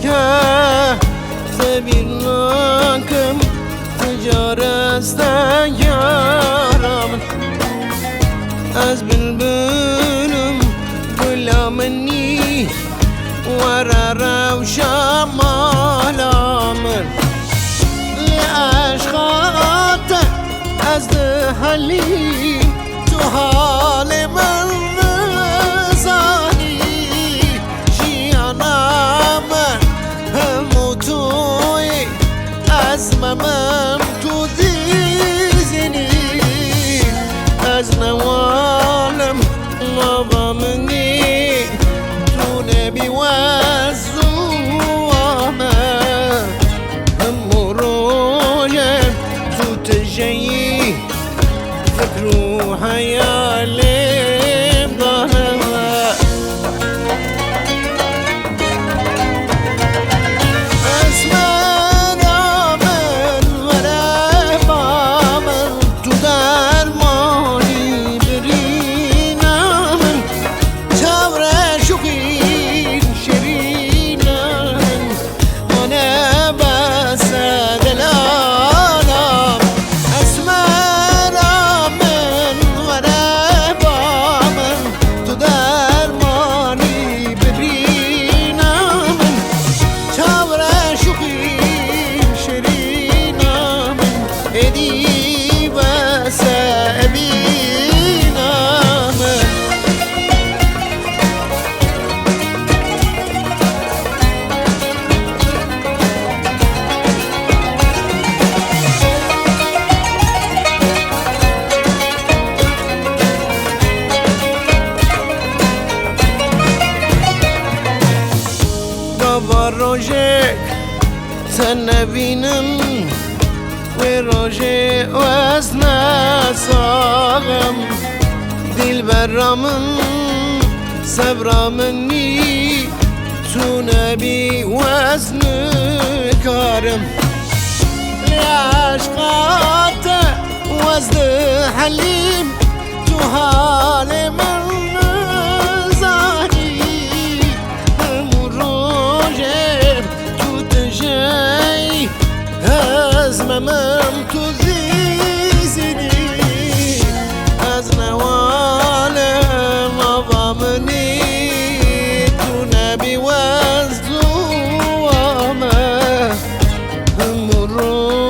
که سبیلناکم تجارسته یارم از بلبلم گلامنی ورا روشا مالامن لعشقات از دهلی تو حال من نزانی جیانم همو توی از ممم تو دیزنی از نوالم نوامنی تو نبی وزوامه همو رویم تو تجیی فکر و حیالیم دارم روژه تنبینم و روژه وزن ساغم دل برامن صبرامنی تو نبی وزن کارم لعشقات وزن حلیم تو حال من از ممم تو زیزنی از نوالم آوامنی تو نبی وزدوامه همون رو